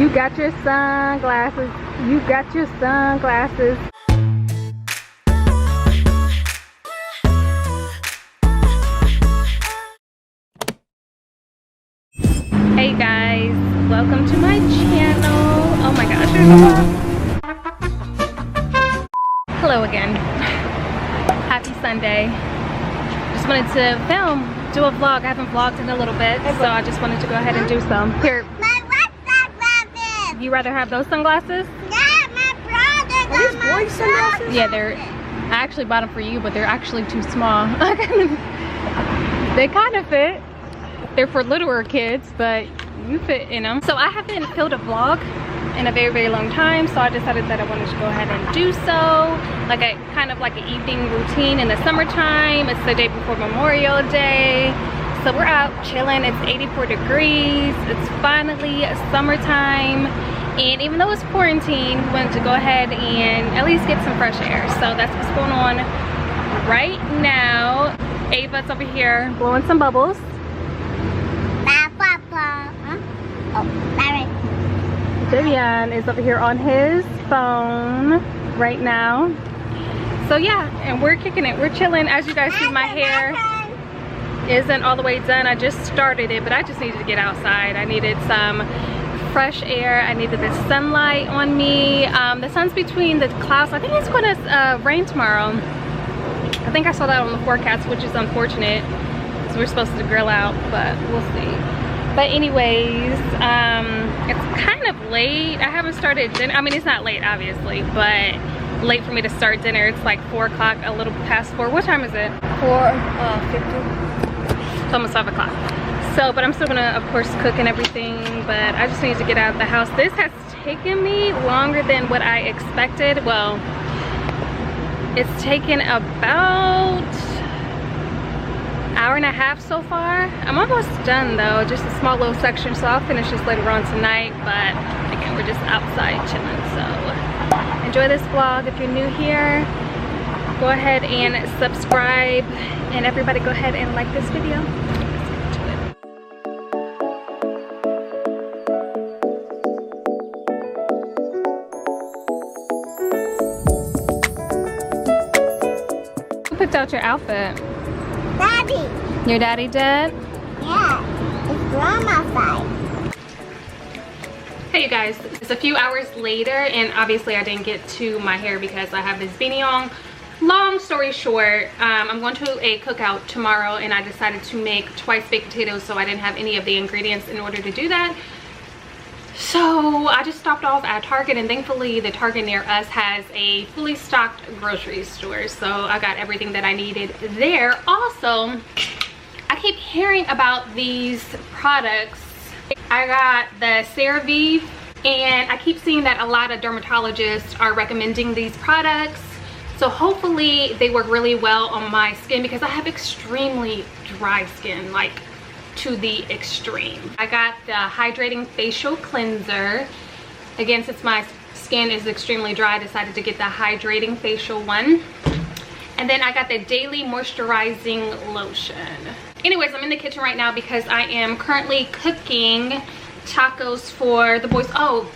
You got your sunglasses. You got your sunglasses. Hey guys, welcome to my channel. Oh my gosh, hello again. Happy Sunday. Just wanted to do a vlog. I haven't vlogged in a little bit, so I just wanted to go ahead and do some. Here. You rather have those sunglasses? Yeah, my brother got these boy sunglasses? Yeah, I actually bought them for you, but they're actually too small. They kind of fit. They're for littler kids, but you fit in them. So I haven't filmed a vlog in a very, very long time, so I decided that I wanted to go ahead and do so. Like a kind of like an evening routine in the summertime. It's the day before Memorial Day. So we're out chilling. It's 84 degrees. It's finally summertime. And even though it's quarantine, we wanted to go ahead and at least get some fresh air. So that's what's going on right now. Ava's over here blowing some bubbles. Vivian is over here on his phone right now. So yeah, and we're kicking it. We're chilling. As you guys see, my hair isn't all the way done. I just started it, but I just needed to get outside. I needed some fresh air. I needed the sunlight on me. The sun's between the clouds. I think it's going to rain tomorrow. I think I saw that on the forecast, which is unfortunate. So we're supposed to grill out, but we'll see. But anyways, it's kind of late. I haven't started dinner. I mean, it's not late, obviously, but late for me to start dinner. It's like 4 o'clock, a little past 4. What time is it? 4:50. It's almost 5 o'clock. So, but I'm still gonna, of course, cook and everything, but I just need to get out of the house. This has taken me longer than what I expected. Well, it's taken about an hour and a half so far. I'm almost done though, just a small little section, so I'll finish this later on tonight. But again, we're just outside chilling, so enjoy this vlog. If you're new here, go ahead and subscribe, and everybody go ahead and like this video. Who picked out your outfit? Daddy. Your daddy did? Yeah, it's grandma's side. Hey you guys, it's a few hours later, and obviously I didn't get to my hair because I have this beanie on. Long story short, I'm going to a cookout tomorrow, and I decided to make twice baked potatoes, so I didn't have any of the ingredients in order to do that. So I just stopped off at Target, and thankfully the Target near us has a fully stocked grocery store, so I got everything that I needed there. Also, I keep hearing about these products. I got the CeraVe, and I keep seeing that a lot of dermatologists are recommending these products. So hopefully they work really well on my skin, because I have extremely dry skin, like to the extreme. I got the hydrating facial cleanser. Again, since my skin is extremely dry, I decided to get the hydrating facial one. And then I got the daily moisturizing lotion. Anyways, I'm in the kitchen right now because I am currently cooking tacos for the boys. Oh,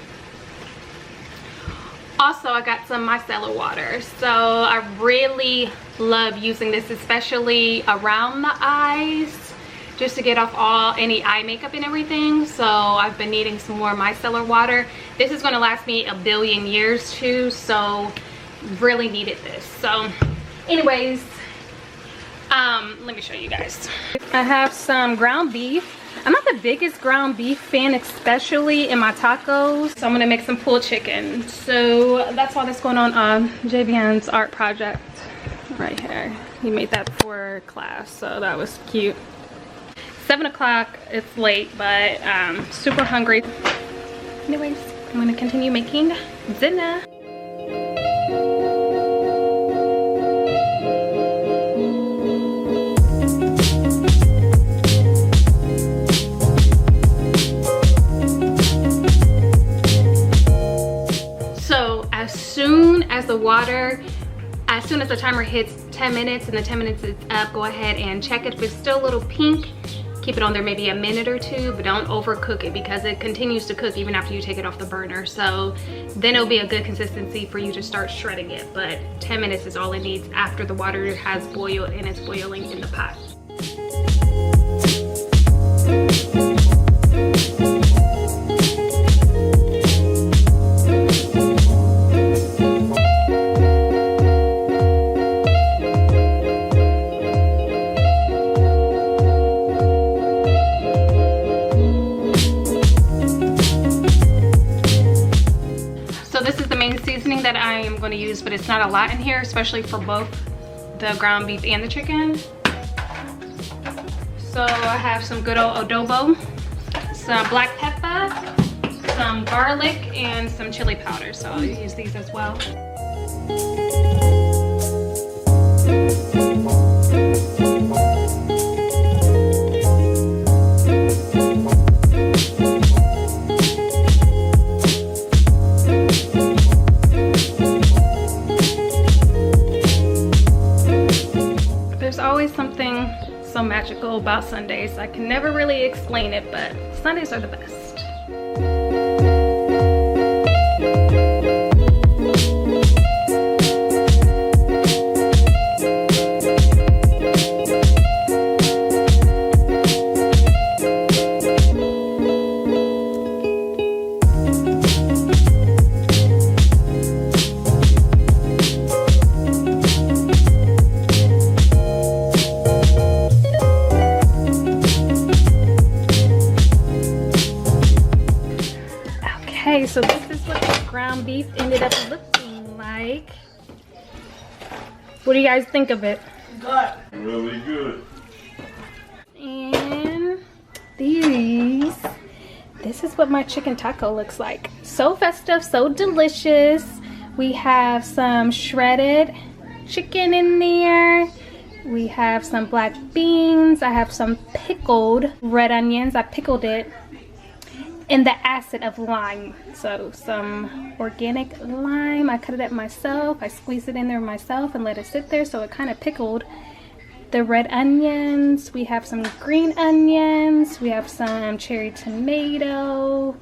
also I got some micellar water. So I really love using this, especially around the eyes, just to get off any eye makeup and everything. So I've been needing some more micellar water. This is going to last me a billion years too, so really needed this. So anyways, let me show you guys. I have some ground beef. I'm not the biggest ground beef fan, especially in my tacos, so I'm gonna make some pulled chicken. So that's all that's going on Javian's art project right here. He made that for class, so that was cute. 7 o'clock, it's late, but super hungry. Anyways, I'm gonna continue making dinner. So as soon as the timer hits 10 minutes and the 10 minutes is up, go ahead and check it. If it's still a little pink, Keep it on there maybe a minute or two, but don't overcook it because it continues to cook even after you take it off the burner. So then it'll be a good consistency for you to start shredding it. But 10 minutes is all it needs after the water has boiled and it's boiling in the pot. That I am going to use, but it's not a lot in here, especially for both the ground beef and the chicken. So I have some good old adobo, some black pepper, some garlic, and some chili powder. So I'll use these as well. Something so magical about Sundays. I can never really explain it, but Sundays are the best. So this is what the ground beef ended up looking like. What do you guys think of it? Good. Really good. And this is what my chicken taco looks like. So festive, so delicious. We have some shredded chicken in there. We have some black beans. I have some pickled red onions. I pickled it in the acid of lime. So some organic lime. I cut it up myself. I squeezed it in there myself and let it sit there so it kind of pickled. The red onions. We have some green onions. We have some cherry tomato.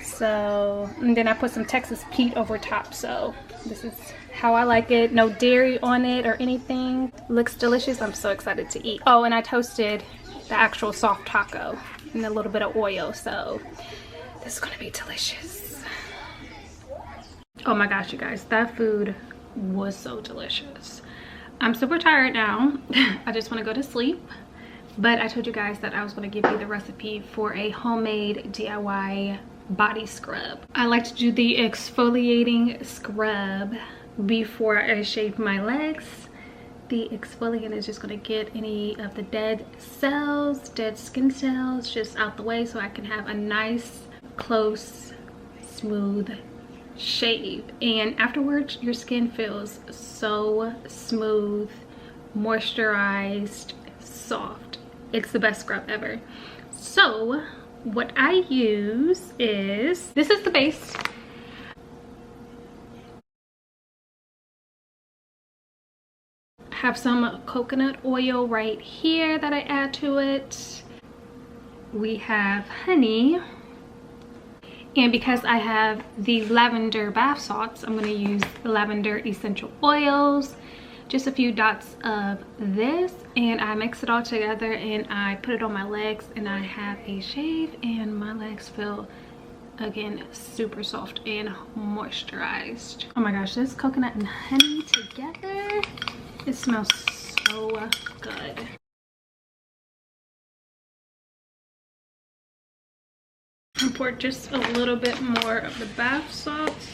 So, and then I put some Texas Pete over top. So this is how I like it. No dairy on it or anything. Looks delicious. I'm so excited to eat. Oh, and I toasted the actual soft taco and a little bit of oil. So this is gonna be delicious. Oh my gosh, you guys, that food was so delicious. I'm super tired now. I just want to go to sleep, but I told you guys that I was going to give you the recipe for a homemade DIY body scrub. I like to do the exfoliating scrub before I shave my legs. The exfoliant is just going to get any of the dead cells, dead skin cells just out the way so I can have a nice, close, smooth shave. And afterwards, your skin feels so smooth, moisturized, soft. It's the best scrub ever. So what I use is, this is the base. Have some coconut oil right here that I add to it. We have honey, and because I have the lavender bath salts, I'm going to use lavender essential oils, just a few dots of this, and I mix it all together and I put it on my legs and I have a shave and my legs feel, again, super soft and moisturized. Oh my gosh, this coconut and honey together, it smells so good. I pour just a little bit more of the bath salts.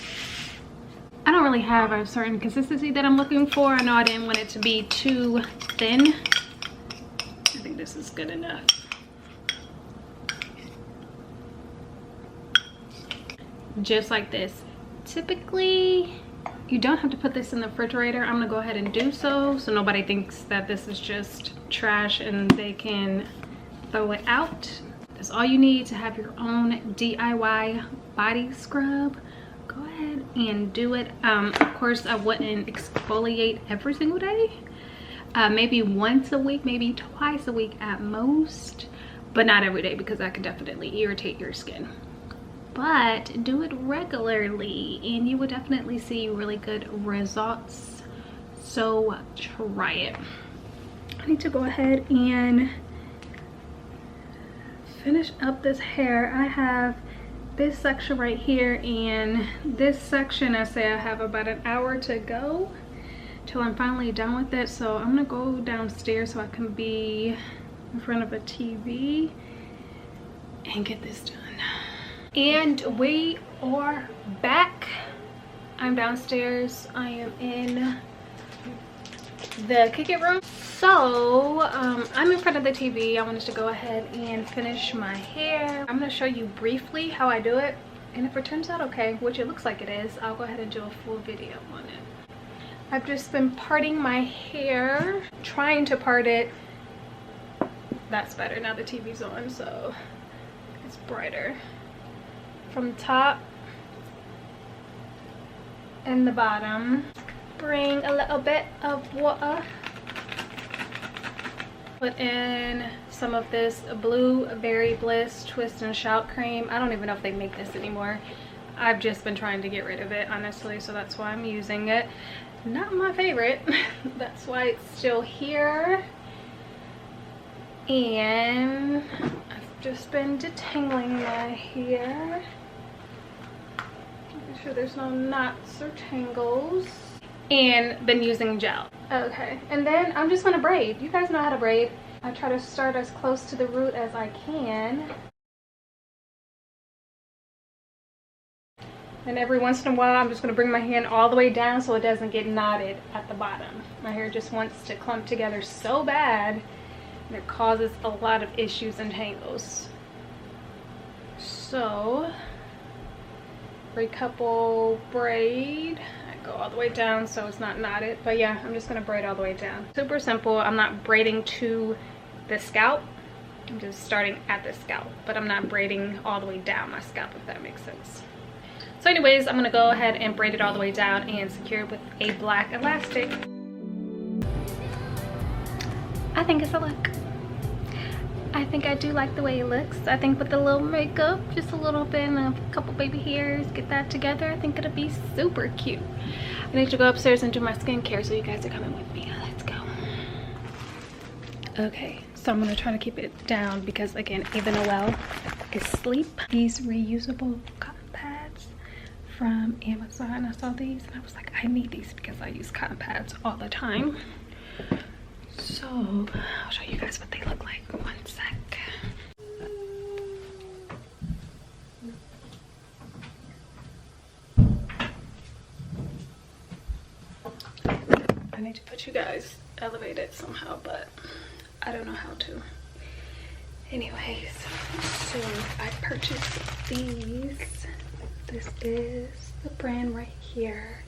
I don't really have a certain consistency that I'm looking for. I know I didn't want it to be too thin. I think this is good enough. Just like this. Typically, you don't have to put this in the refrigerator. I'm gonna go ahead and do so nobody thinks that this is just trash and they can throw it out. That's all you need to have your own DIY body scrub. Go ahead and do it. Of course, I wouldn't exfoliate every single day. Maybe once a week, maybe twice a week at most. but not every day because that could definitely irritate your skin. But do it regularly and you will definitely see really good results. So try it. I need to go ahead and finish up this hair. I have this section right here and this section, I say I have about an hour to go till I'm finally done with it. So I'm gonna go downstairs so I can be in front of a TV and get this done. And we are back. I'm downstairs. I am in the Kick It room. So I'm in front of the TV. I wanted to go ahead and finish my hair. I'm going to show you briefly how I do it, and if it turns out okay, which it looks like it is, I'll go ahead and do a full video on it. I've just been parting my hair, trying to part it. That's better now the TV's on, so it's brighter. From the top and the bottom. Bring a little bit of water. Put in some of this Blueberry Bliss Twist and Shout cream. I don't even know if they make this anymore. I've just been trying to get rid of it, honestly, so that's why I'm using it. Not my favorite. That's why it's still here. And I've just been detangling my hair. Making sure there's no knots or tangles. And been using gel. Okay, and then I'm just gonna braid. You guys know how to braid. I try to start as close to the root as I can. And every once in a while, I'm just gonna bring my hand all the way down so it doesn't get knotted at the bottom. My hair just wants to clump together so bad, and it causes a lot of issues and tangles. So, every couple braid, go all the way down so it's not knotted. But yeah, I'm just gonna braid all the way down. Super simple. I'm not braiding to the scalp. I'm just starting at the scalp, but I'm not braiding all the way down my scalp, if that makes sense. So anyways, I'm gonna go ahead and braid it all the way down and secure it with a black elastic. I think it's a look. I think I do like the way it looks. I think with a little makeup, just a little bit and a couple baby hairs, get that together, I think it'll be super cute. I need to go upstairs and do my skincare, so you guys are coming with me. Let's go. Okay, so I'm gonna try to keep it down because again, even Noelle is asleep. These reusable cotton pads from Amazon. I saw these and I was like, I need these because I use cotton pads all the time. So I'll show you guys what they look like. One sec. I need to put you guys elevated somehow, but I don't know how to. Anyways, so I purchased these. This is the brand right here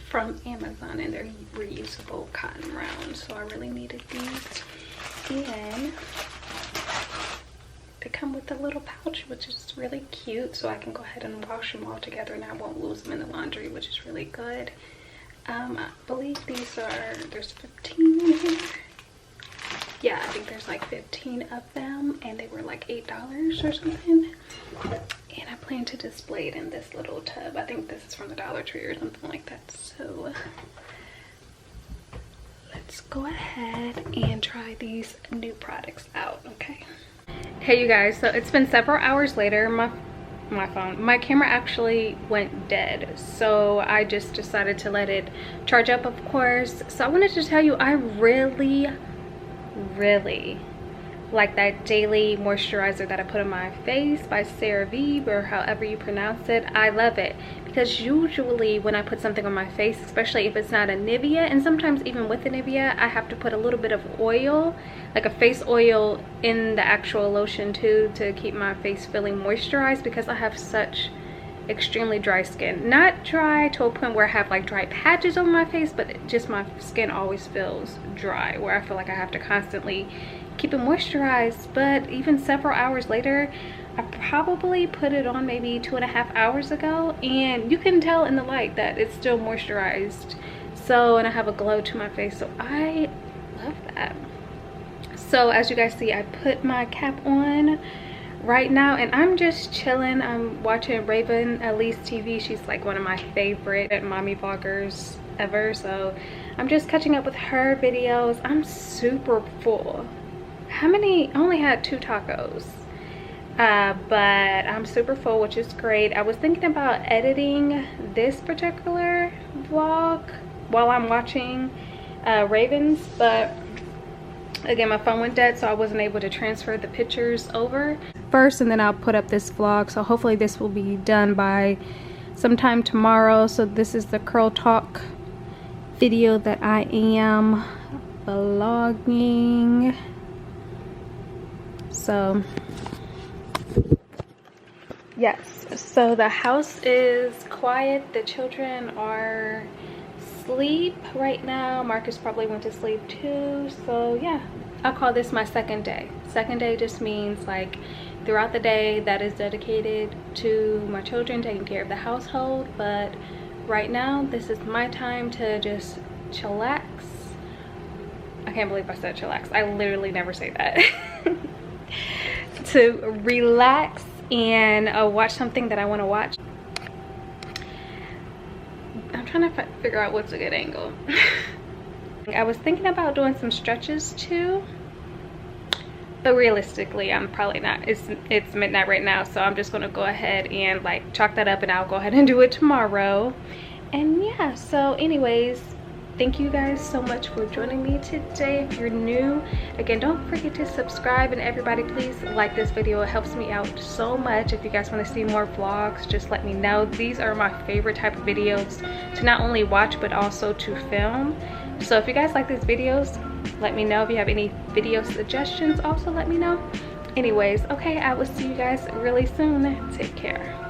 from Amazon, and they're reusable cotton rounds, so I really needed these. And they come with a little pouch, which is really cute, so I can go ahead and wash them all together and I won't lose them in the laundry, which is really good. I believe these are, there's 15 in here. Yeah, I think there's like 15 of them, and they were like $8 or something. And I plan to display it in this little tub. I think this is from the Dollar Tree or something like that. So let's go ahead and try these new products out, okay? Hey you guys, so it's been several hours later. My camera actually went dead, so I just decided to let it charge up, of course. So I wanted to tell you, I really like that daily moisturizer that I put on my face by CeraVe, or however you pronounce it. I love it because usually when I put something on my face, especially if it's not a Nivea, and sometimes even with the Nivea, I have to put a little bit of oil, like a face oil, in the actual lotion too, to keep my face feeling moisturized, because I have such extremely dry skin. Not dry to a point where I have like dry patches on my face, but just my skin always feels dry, where I feel like I have to constantly keep it moisturized. But even several hours later, I probably put it on maybe 2.5 hours ago, and you can tell in the light that it's still moisturized. So, and I have a glow to my face, so I love that. So as you guys see, I put my cap on right now and I'm just chilling. I'm watching Raven Elise TV. She's like one of my favorite mommy vloggers ever, so I'm just catching up with her videos. I'm super full. How many? I only had 2 tacos, but I'm super full, which is great. I was thinking about editing this particular vlog while I'm watching Ravens, but again, my phone went dead, so I wasn't able to transfer the pictures over first, and then I'll put up this vlog. So hopefully this will be done by sometime tomorrow. So this is the curl talk video that I am vlogging. So yes, so the house is quiet. The children are asleep right now. Marcus probably went to sleep too. So yeah, I'll call this my second day. Second day just means like throughout the day that is dedicated to my children, taking care of the household. But right now, this is my time to just chillax. I can't believe I said chillax. I literally never say that. To relax and watch something that I want to watch. I'm trying to figure out what's a good angle. I was thinking about doing some stretches too, but realistically I'm probably not. It's midnight right now, so I'm just gonna go ahead and like chalk that up, and I'll go ahead and do it tomorrow. And yeah, so anyways, thank you guys so much for joining me today. If you're new, again, don't forget to subscribe, and everybody please like this video. It helps me out so much. If you guys want to see more vlogs, just let me know. These are my favorite type of videos to not only watch but also to film. So if you guys like these videos, let me know. If you have any video suggestions, also let me know. Anyways, okay, I will see you guys really soon. Take care.